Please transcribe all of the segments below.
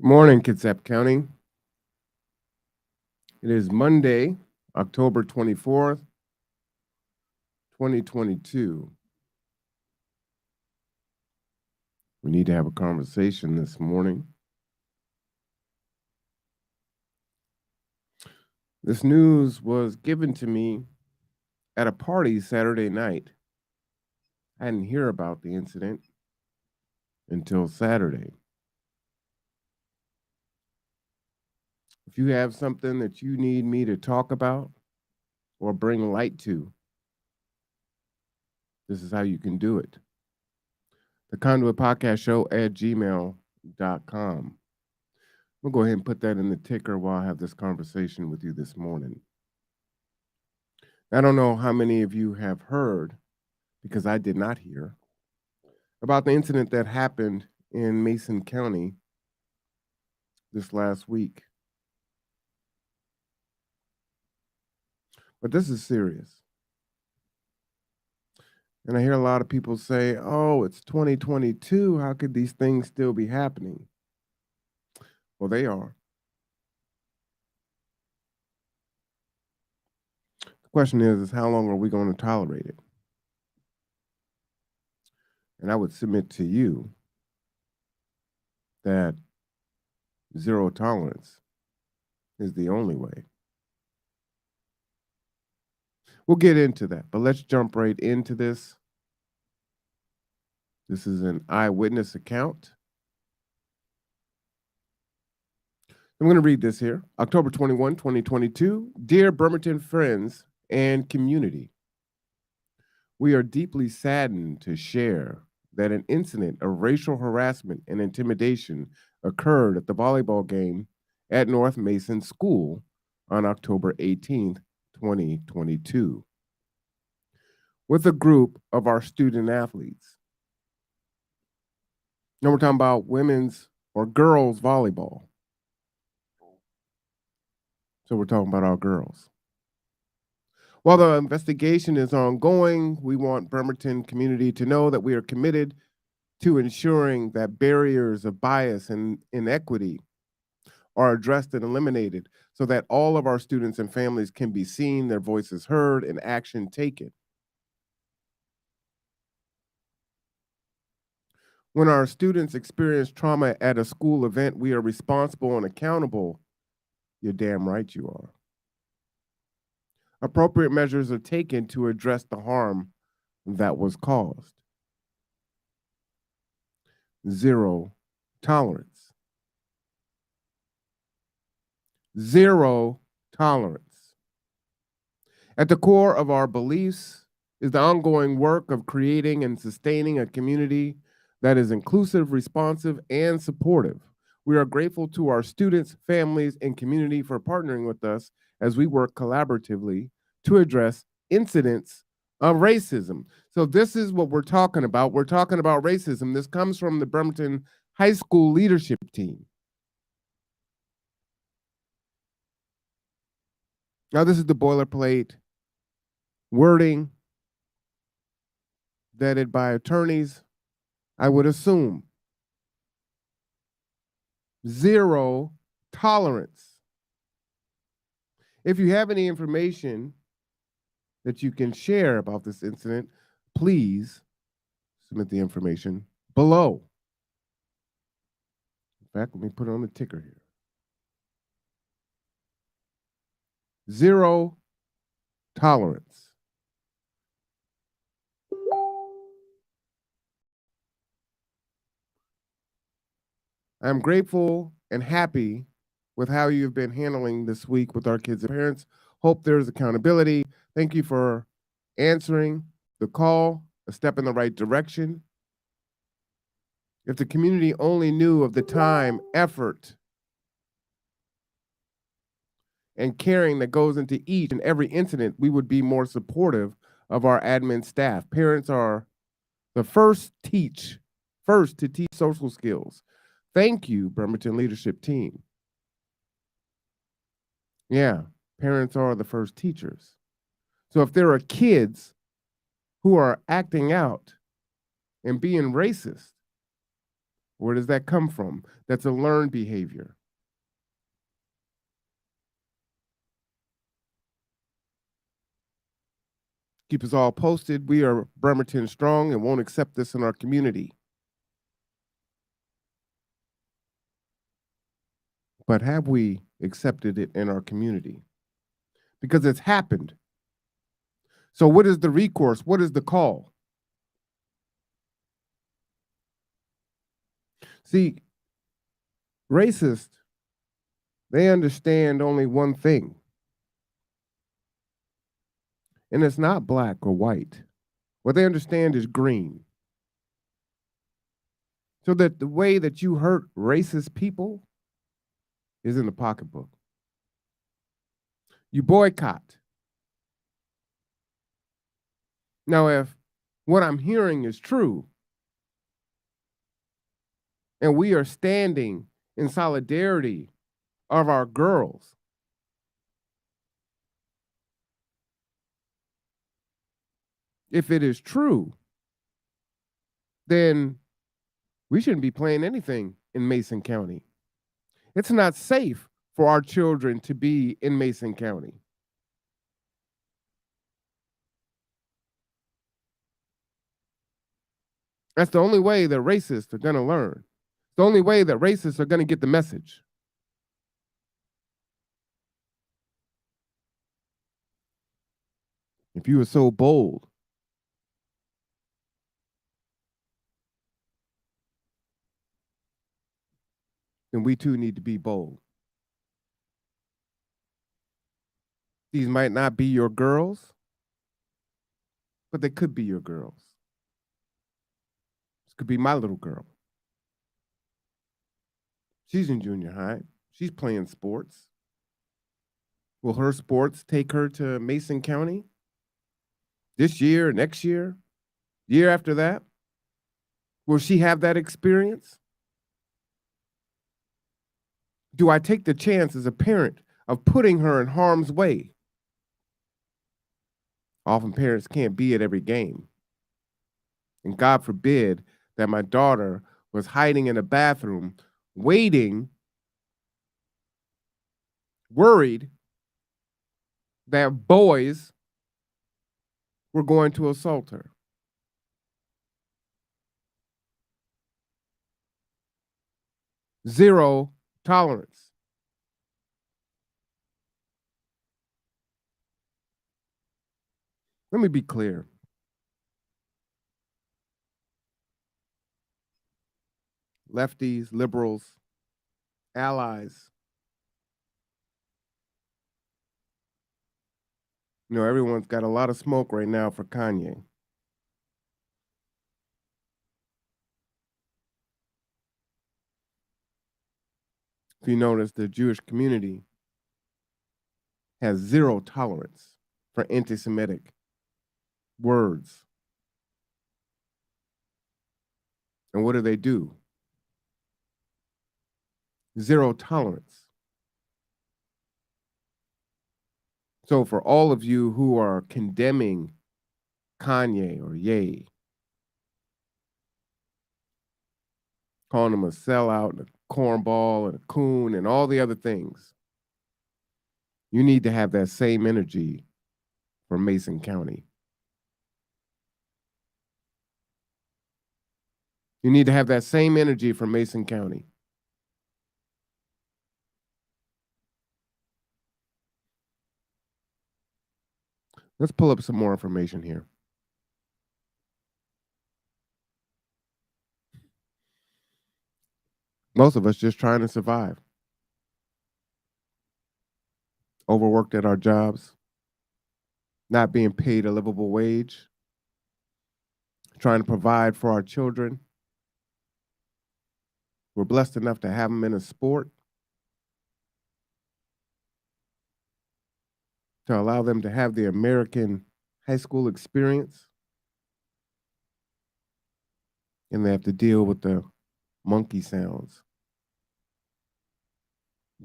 Good morning, Kitsap County. It is Monday, October 24th, 2022. We need to have a conversation this morning. This news was given to me at a party Saturday night. I didn't hear about the incident until Saturday. If you have something that you need me to talk about or bring light to, this is how you can do it. The Conduit Podcast Show at gmail.com. We'll go ahead and put that in the ticker while I have this conversation with you this morning. I don't know how many of you have heard, because I did not hear, about the incident that happened in Mason County this last week. But this is serious. And I hear a lot of people say, oh, it's 2022. How could these things still be happening? Well, they are. The question is how long are we going to tolerate it? And I would submit to you that zero tolerance is the only way. We'll get into that, but let's jump right into this. This is an eyewitness account. I'm going to read this here. October 21, 2022. Dear Bremerton friends and community, we are deeply saddened to share that an incident of racial harassment and intimidation occurred at the volleyball game at North Mason School on October 18th, 2022, with a group of our student athletes. Now we're talking about women's or girls volleyball. So we're talking about our girls. While the investigation is ongoing, we want Bremerton community to know that we are committed to ensuring that barriers of bias and inequity are addressed and eliminated so that all of our students and families can be seen, their voices heard, and action taken. When our students experience trauma at a school event, we are responsible and accountable. You're damn right you are. Appropriate measures are taken to address the harm that was caused. Zero tolerance. Zero tolerance. At the core of our beliefs is the ongoing work of creating and sustaining a community that is inclusive, responsive, and supportive. We are grateful to our students, families, and community for partnering with us as we work collaboratively to address incidents of racism. So this is what we're talking about. We're talking about racism. This comes from the Bremerton High School leadership team. Now, this is the boilerplate wording vetted by attorneys, I would assume. Zero tolerance. If you have any information that you can share about this incident, please submit the information below. In fact, let me put it on the ticker here. Zero tolerance. I'm grateful and happy with how you've been handling this week with our kids and parents. Hope there's accountability. Thank you for answering the call, a step in the right direction. If the community only knew of the time, effort, and caring that goes into each and every incident, we would be more supportive of our admin staff. Parents are the first to teach social skills. Thank you, Bremerton leadership team. Yeah, parents are the first teachers. So if there are kids who are acting out and being racist, Where does that come from? That's a learned behavior. Keep us all posted. We are Bremerton Strong and won't accept this in our community. But have we accepted it in our community? Because it's happened. So, what is the recourse? What is the call? See, racists, they understand only one thing, and it's not black or white. What they understand is green. So that the way that you hurt racist people is in the pocketbook. You boycott. Now, if what I'm hearing is true, and we are standing in solidarity of our girls, if it is true, then we shouldn't be playing anything in Mason County. It's not safe for our children to be in Mason County. That's the only way that racists are going to learn. It's the only way that racists are going to get the message. If you were so bold, then we too need to be bold. These might not be your girls, but they could be your girls. This could be my little girl. She's in junior high. She's playing sports. Will her sports take her to Mason County this year, next year, year after that? Will she have that experience? Do I take the chance as a parent of putting her in harm's way? Often parents can't be at every game. And God forbid that my daughter was hiding in a bathroom, waiting, worried that boys were going to assault her. Zero tolerance. Let me be clear. Lefties, liberals, allies. You know, everyone's got a lot of smoke right now for Kanye. If you notice, the Jewish community has zero tolerance for anti Semitic words. And what do? Zero tolerance. So, for all of you who are condemning Kanye or Ye, calling him a sellout and a cornball and a coon and all the other things, you need to have that same energy for Mason County. You need to have that same energy for Mason County. Let's pull up some more information here. Most of us just trying to survive. Overworked at our jobs, not being paid a livable wage, trying to provide for our children. We're blessed enough to have them in a sport, to allow them to have the American high school experience. And they have to deal with the monkey sounds,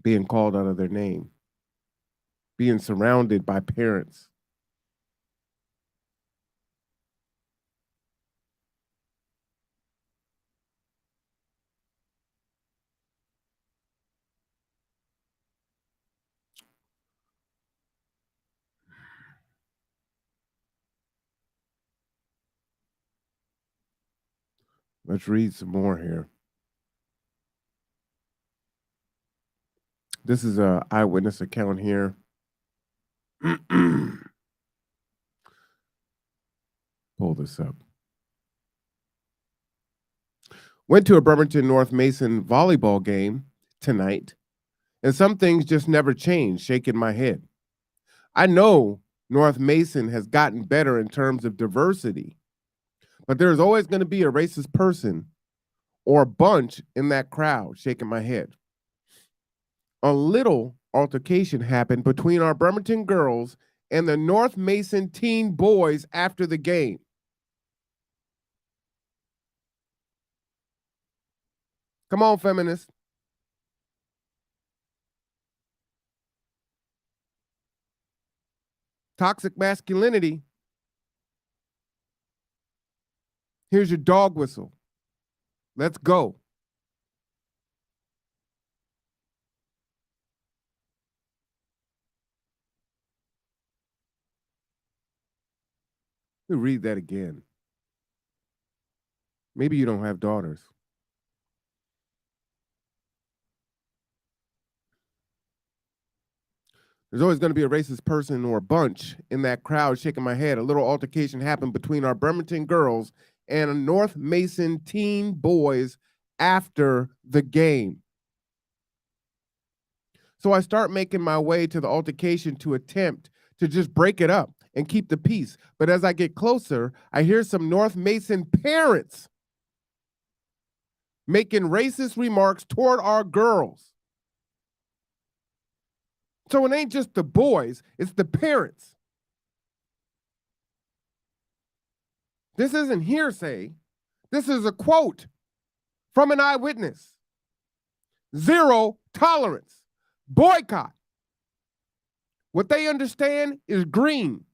being called out of their name, being surrounded by parents. Let's read some more here. This is a eyewitness account here. Pull this up. Went to a Bremerton North Mason volleyball game tonight, and some things just never change, shaking my head. I know North Mason has gotten better in terms of diversity, but there's always going to be a racist person or a bunch in that crowd, shaking my head. A little altercation happened between our Bremerton girls and the North Mason teen boys after the game. Come on, feminists. Toxic masculinity. Here's your dog whistle. Let's go. Let me read that again. Maybe you don't have daughters. There's always going to be a racist person or a bunch in that crowd, shaking my head. A little altercation happened between our Bremerton girls and North Mason teen boys after the game. So I start making my way to the altercation to attempt to just break it up and keep the peace. But as I get closer, I hear some North Mason parents making racist remarks toward our girls. So it ain't just the boys, it's the parents. This isn't hearsay. This is a quote from an eyewitness. Zero tolerance. Boycott. What they understand is green.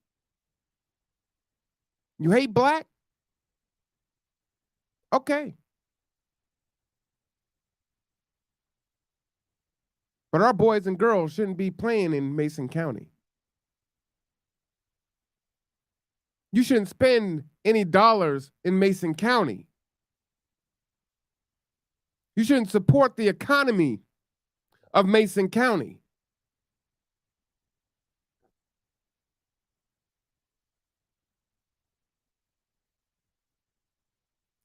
You hate black? Okay. But our boys and girls shouldn't be playing in Mason County. You shouldn't spend any dollars in Mason County. You shouldn't support the economy of Mason County.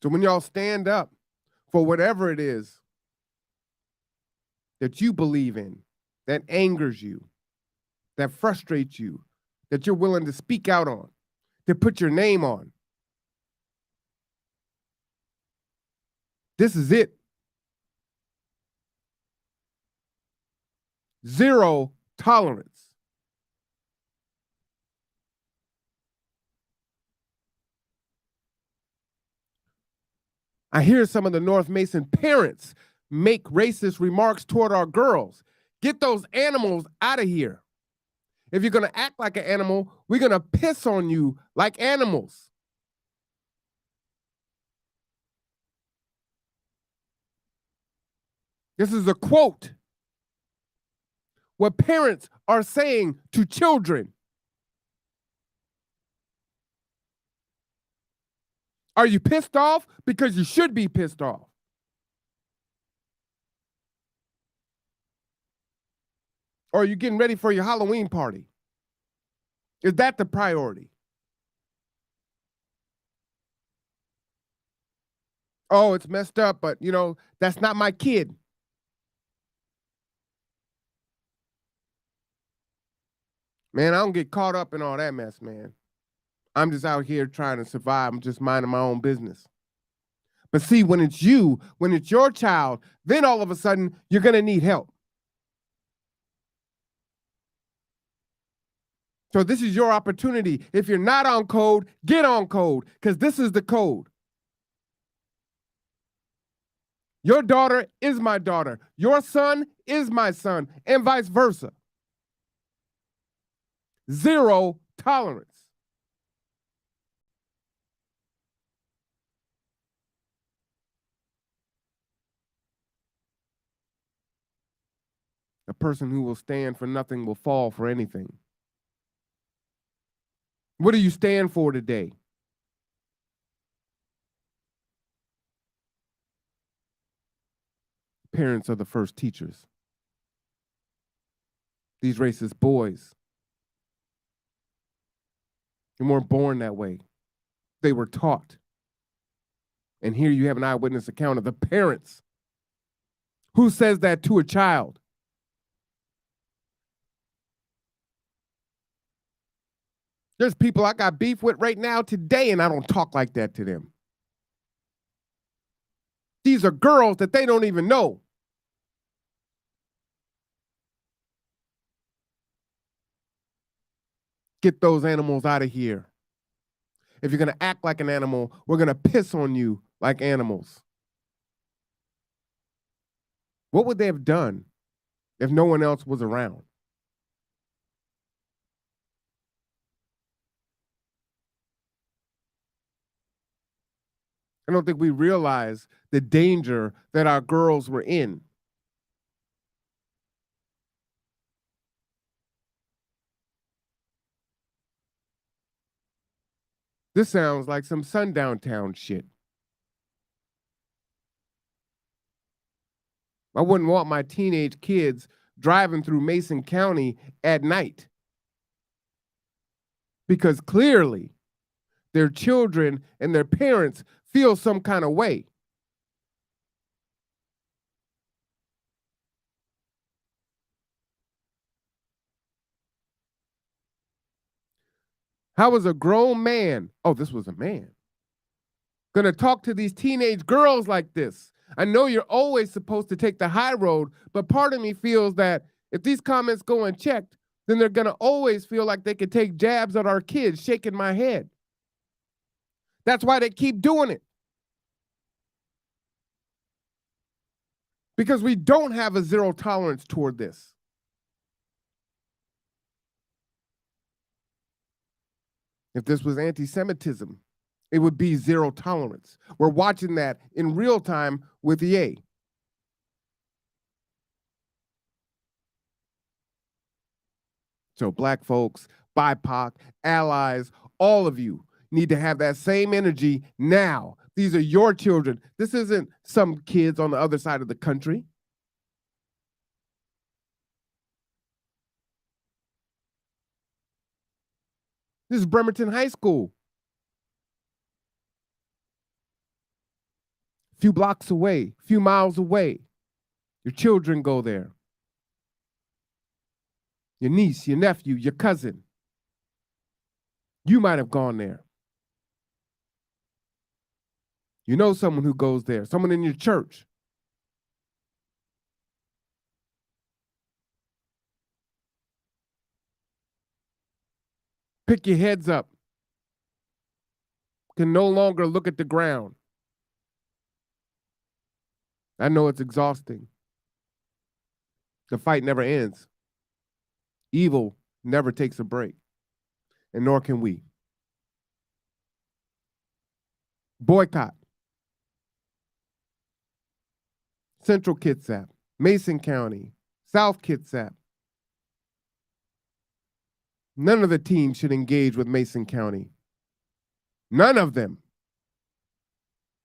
So when y'all stand up for whatever it is that you believe in, that angers you, that frustrates you, that you're willing to speak out on, to put your name on, this is it. Zero tolerance. I hear some of the North Mason parents make racist remarks toward our girls. Get those animals out of here. If you're going to act like an animal, we're going to piss on you like animals. This is a quote. What parents are saying to children. Are you pissed off? Because you should be pissed off. Or are you getting ready for your Halloween party? Is that the priority? Oh, it's messed up, but you know, that's not my kid. Man, I don't get caught up in all that mess, man. I'm just out here trying to survive. I'm just minding my own business. But see, when it's you, when it's your child, then all of a sudden you're going to need help. So this is your opportunity. If you're not on code, get on code, because this is the code. Your daughter is my daughter. Your son is my son, and vice versa. Zero tolerance. A person who will stand for nothing will fall for anything. What do you stand for today? Parents are the first teachers. These racist boys, they weren't born that way. They were taught. And here you have an eyewitness account of the parents. Who says that to a child? There's people I got beef with right now today, and I don't talk like that to them. These are girls that they don't even know. Get those animals out of here. If you're going to act like an animal, we're going to piss on you like animals. What would they have done if no one else was around? I don't think we realize the danger that our girls were in. This sounds like some sundown town shit. I wouldn't want my teenage kids driving through Mason County at night, because clearly their children and their parents feel some kind of way. How is a grown man, oh, this was a man, gonna talk to these teenage girls like this? I know you're always supposed to take the high road, but part of me feels that if these comments go unchecked, then they're gonna always feel like they could take jabs at our kids, shaking my head. That's why they keep doing it. Because we don't have a zero tolerance toward this. If this was anti-Semitism, it would be zero tolerance. We're watching that in real time with EA. So black folks, BIPOC, allies, all of you need to have that same energy now. These are your children. This isn't some kids on the other side of the country. This is Bremerton High School. A few blocks away, a few miles away. Your children go there. Your niece, your nephew, your cousin. You might have gone there. You know someone who goes there, someone in your church. Pick your heads up. Can no longer look at the ground. I know it's exhausting. The fight never ends. Evil never takes a break, and nor can we. Boycott. Central Kitsap, Mason County, South Kitsap. None of the teams should engage with Mason County. None of them.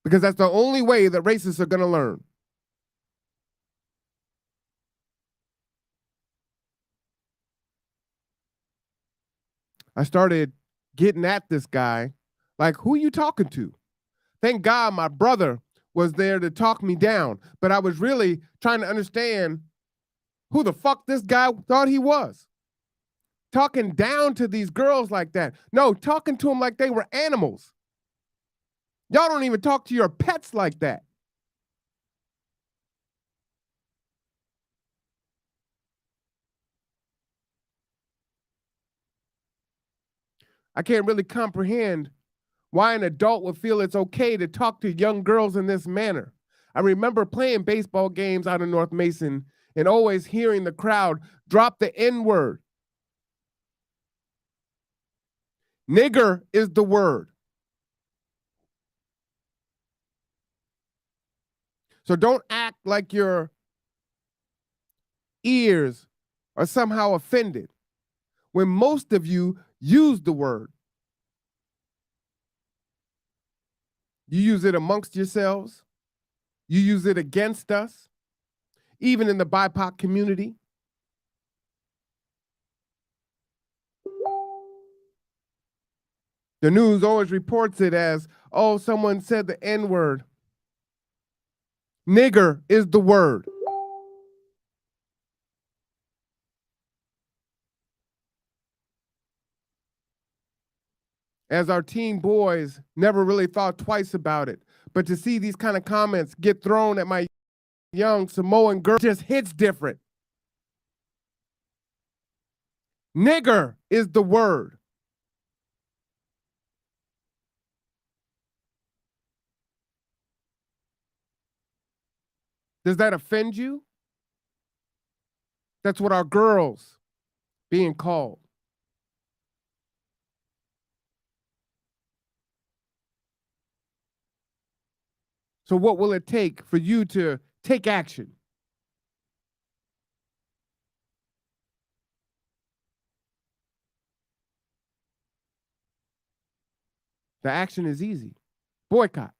Because that's the only way that racists are going to learn. I started getting at this guy, like, who are you talking to? Thank God my brother was there to talk me down, but I was really trying to understand who the fuck this guy thought he was. Talking down to these girls like that. No, talking to them like they were animals. Y'all don't even talk to your pets like that. I can't really comprehend why an adult would feel it's okay to talk to young girls in this manner. I remember playing baseball games out in North Mason and always hearing the crowd drop the N-word. Nigger is the word. So don't act like your ears are somehow offended when most of you use the word. You use it amongst yourselves. You use it against us. even in the BIPOC community. The news always reports it as, oh, someone said the N-word. Nigger is the word. As our teen boys never really thought twice about it. But to see these kind of comments get thrown at my young Samoan girl just hits different. Nigger is the word. Does that offend you? That's what our girls being called. So what will it take for you to take action? The action is easy. Boycott.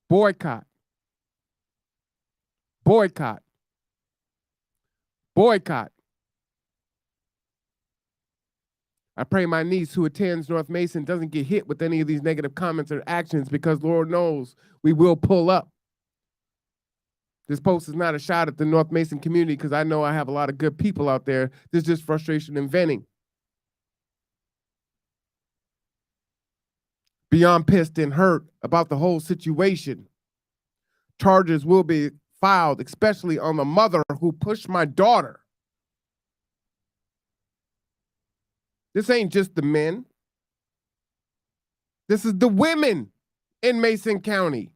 Boycott. Boycott. Boycott. I pray my niece who attends North Mason doesn't get hit with any of these negative comments or actions, because Lord knows we will pull up. This post is not a shot at the North Mason community, because I know I have a lot of good people out there. There's just frustration and venting. Beyond pissed and hurt about the whole situation. Charges will be filed, especially on the mother who pushed my daughter. This ain't just the men. This is the women in Mason County.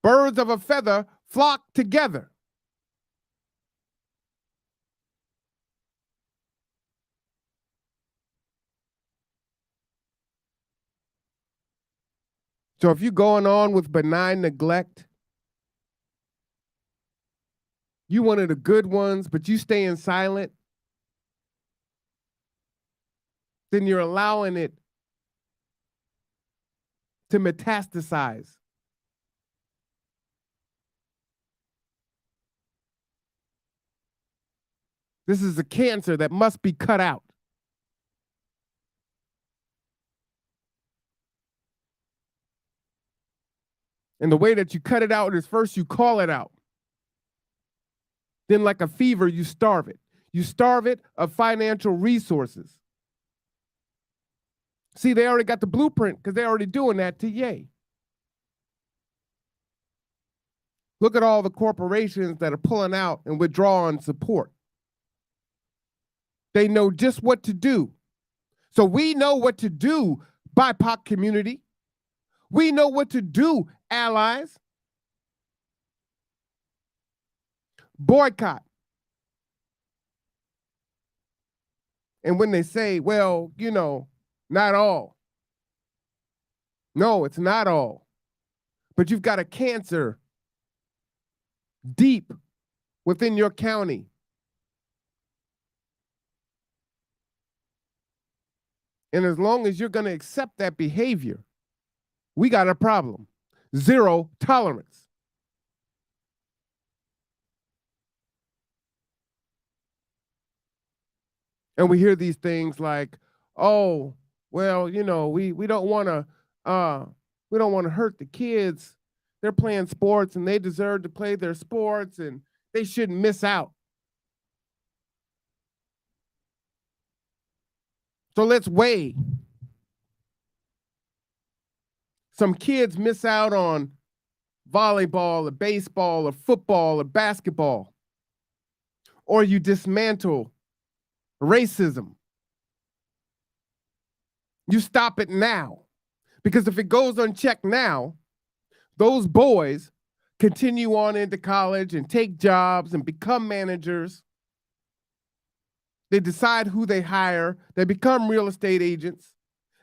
Birds of a feather flock together. So if you're going on with benign neglect, you one of the good ones, but you staying silent, then you're allowing it to metastasize. This is a cancer that must be cut out. And the way that you cut it out is first you call it out. Then like a fever, you starve it. You starve it of financial resources. See, they already got the blueprint because they're already doing that to Ye. Look at all the corporations that are pulling out and withdrawing support. They know just what to do. So we know what to do, BIPOC community. We know what to do, allies. Boycott. And when they say, well, you know, not all. No, it's not all. But you've got a cancer deep within your county. And as long as you're going to accept that behavior, we got a problem. Zero tolerance. And we hear these things like, oh, well, you know, we don't want to hurt the kids. They're playing sports and they deserve to play their sports and they shouldn't miss out. So let's weigh. Some kids miss out on volleyball or baseball or football or basketball. Or you dismantle racism. You stop it now. Because if it goes unchecked now, those boys continue on into college and take jobs and become managers. They decide who they hire. They become real estate agents.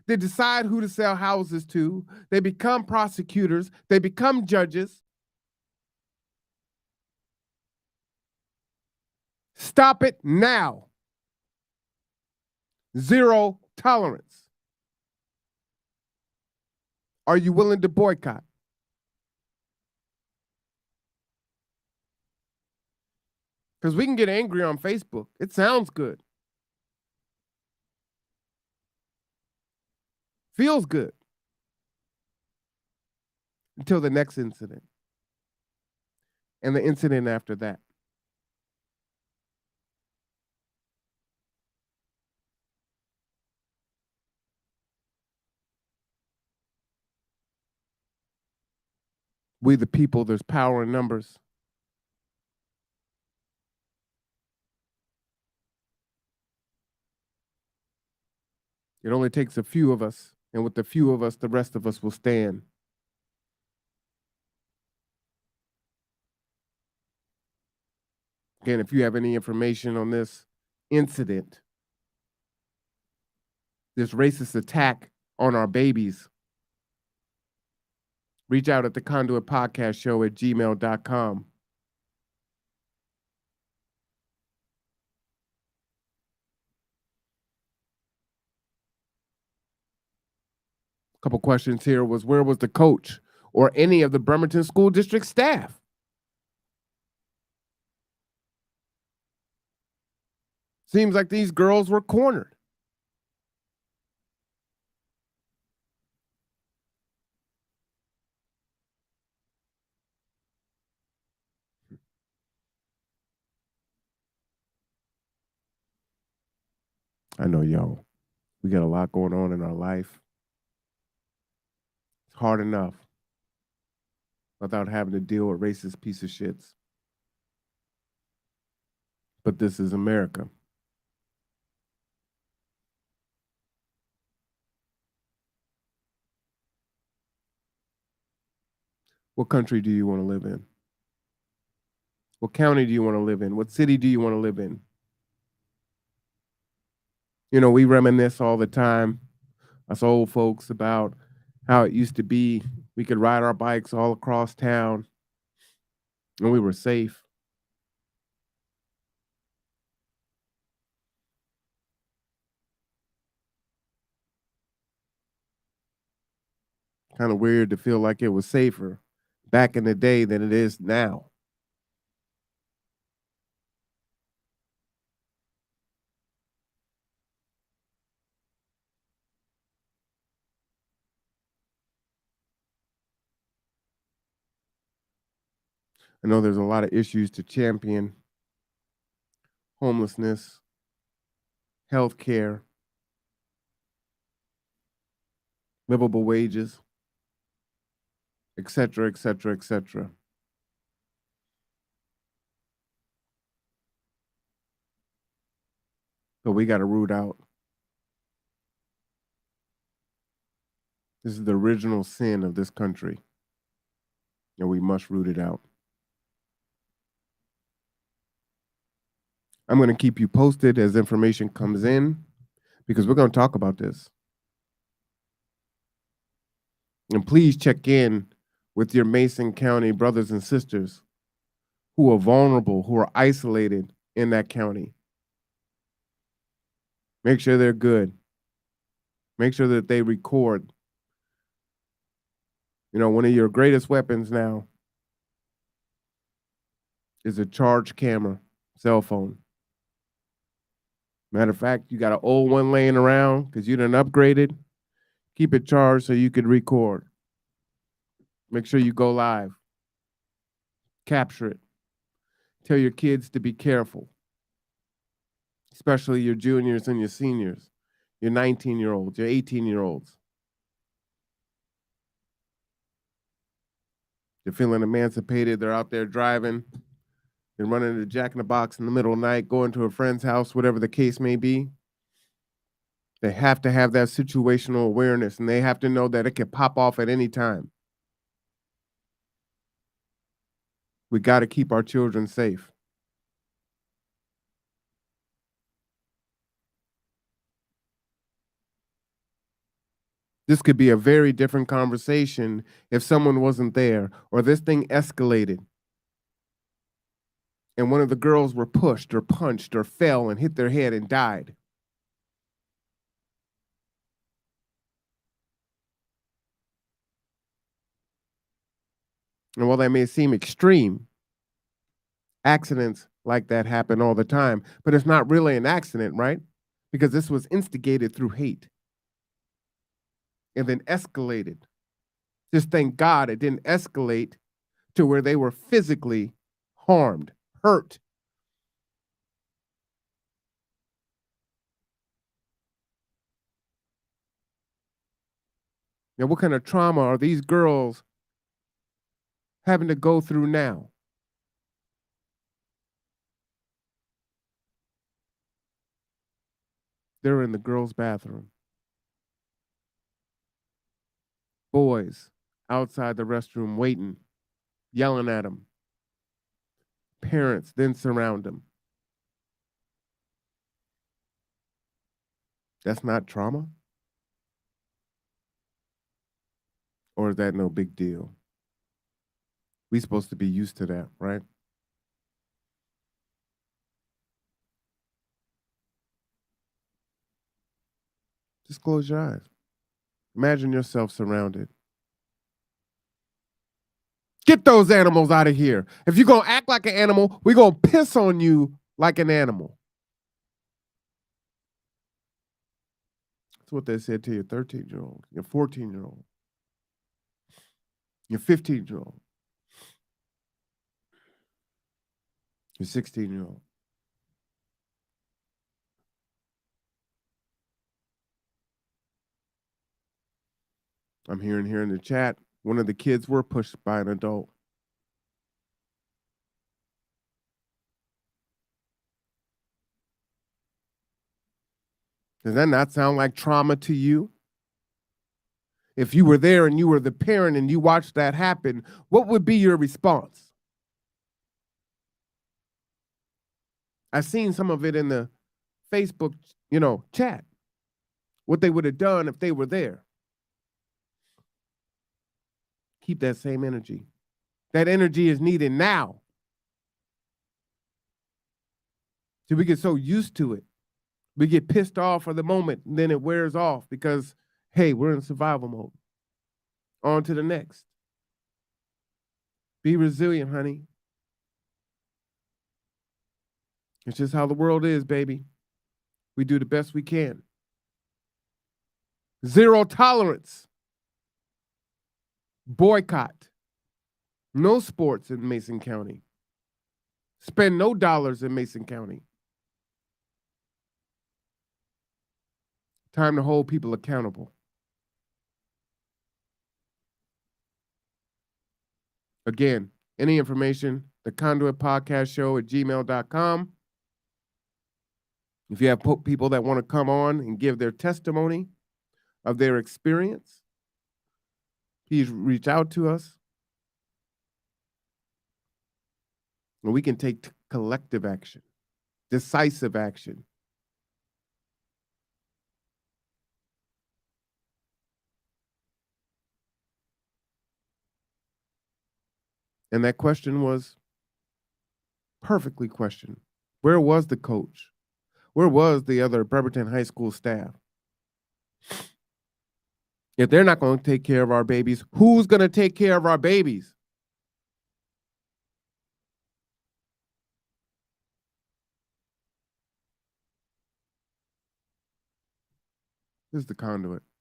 They decide who to sell houses to. They become prosecutors. They become judges. Stop it now. Zero tolerance. Are you willing to boycott? Because we can get angry on Facebook. It sounds good. Feels good. Until the next incident. And the incident after that. We the people, there's power in numbers. It only takes a few of us, and with the few of us, the rest of us will stand. Again, if you have any information on this incident, this racist attack on our babies, reach out at the Conduit Podcast Show at gmail.com. A couple questions here was, where was the coach or any of the Bremerton School District staff? Seems like these girls were cornered. I know, yo, we got a lot going on in our life. It's hard enough without having to deal with racist piece of shits. But this is America. What country do you want to live in? What county do you want to live in? What city do you want to live in? You know, we reminisce all the time, us old folks, about how it used to be. We could ride our bikes all across town and we were safe. Kind of weird to feel like it was safer back in the day than it is now. I know there's a lot of issues to champion: homelessness, healthcare, livable wages, et cetera, et cetera, et cetera. But we got to root out. This is the original sin of this country, and we must root it out. I'm going to keep you posted as information comes in, because we're going to talk about this. And please check in with your Mason County brothers and sisters who are vulnerable, who are isolated in that county. Make sure they're good. Make sure that they record. You know, one of your greatest weapons now is a charged camera, cell phone. Matter of fact, you got an old one laying around because you done upgraded. Keep it charged so you can record. Make sure you go live. Capture it. Tell your kids to be careful, especially your juniors and your seniors, your 19-year-olds, your 18-year-olds. They're feeling emancipated. They're out there driving. They're running to Jack in the Box in the middle of the night, going to a friend's house, whatever the case may be. They have to have that situational awareness, and they have to know that it can pop off at any time. We got to keep our children safe. This could be a very different conversation if someone wasn't there, or this thing escalated and one of the girls were pushed or punched or fell and hit their head and died. And while that may seem extreme, accidents like that happen all the time, but it's not really an accident, right? Because this was instigated through hate and then escalated. Just thank God it didn't escalate to where they were physically harmed, hurt. Now, what kind of trauma are these girls having to go through now? They're in the girls' bathroom. Boys outside the restroom waiting, yelling at them. Parents then surround them. That's not trauma? Or is that no big deal? We supposed to be used to that, right? Just close your eyes. Imagine yourself surrounded. Get those animals out of here. If you're going to act like an animal, we're going to piss on you like an animal. That's what they said to your 13-year-old, your 14-year-old, your 15-year-old, your 16-year-old. I'm hearing here in the chat, one of the kids were pushed by an adult. Does that not sound like trauma to you? If you were there and you were the parent and you watched that happen, what would be your response? I've seen some of it in the Facebook, chat. What they would have done if they were there. Keep that same energy. That energy is needed now. So we get so used to it. We get pissed off for the moment, and then it wears off because, hey, we're in survival mode. On to the next. Be resilient, honey. It's just how the world is, baby. We do the best we can. Zero tolerance. Boycott. No sports in Mason County. Spend no dollars in Mason County. Time to hold people accountable. Again, any information, the Conduit Podcast Show at gmail.com. If you have people that want to come on and give their testimony of their experience, please reach out to us. And we can take collective action, decisive action. And that question was perfectly questioned. Where was the coach? Where was the other Bremerton High School staff? If they're not going to take care of our babies, who's going to take care of our babies? This is the Conduit.